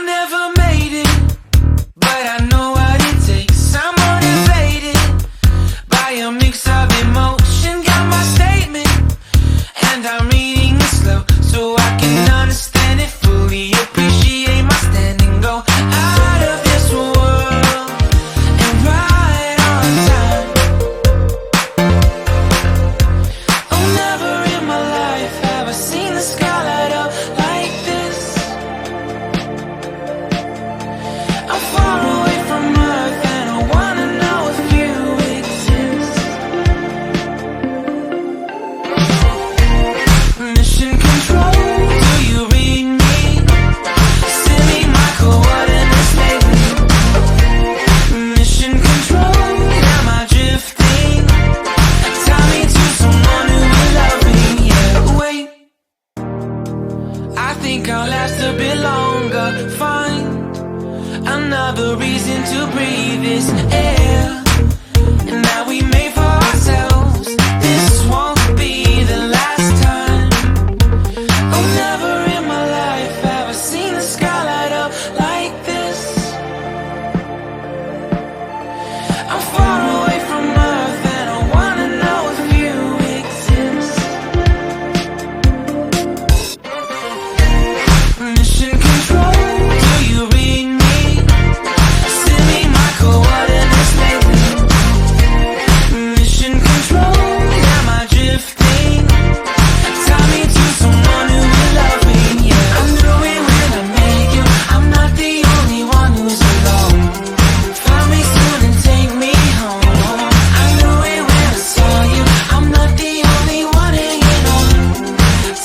never made it, but I know what it takes. I'm motivated by a mix of emotion. Got my statement, and I'm reading it slow so I can understand it fully. Appreciate my standing, go out of this world and right on time. Oh, never in my life have I seen the sky light up like this. I'm far away from Earth and I wanna know if you exist. Mission control, do you read me? Send me my coordinates lately. Mission control, am I drifting? Tie me to someone who will love me. Yeah, wait, I think I'll last a bit longer. Find another reason to breathe this air, and that we made for ourselves. This won't be the last time. Oh, never in my life have I seen the sky light up like this. I'm far away from Earth and I wanna know if you exist. Mission control, do you read me? Send me my coordinates lately. Mission control, am I drifting? Tie me to someone who will love me. Yeah, I knew it when I met you. I'm not the only one who's alone. Find me soon and take me home. I knew it when I saw you. I'm not the only one hanging on.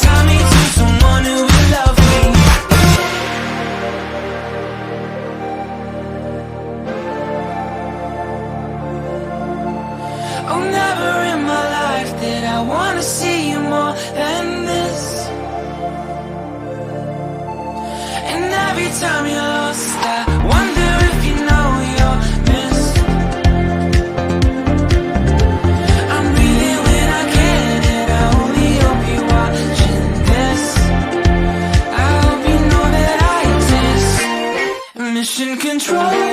Tie me to someone who will love me. Oh, never in my life did I wanna see you more than this. And every time you're lost, I wonder if you know you're missed. I'm breathing when I can, and I only hope you're watching this. I hope you know that I exist. Mission control,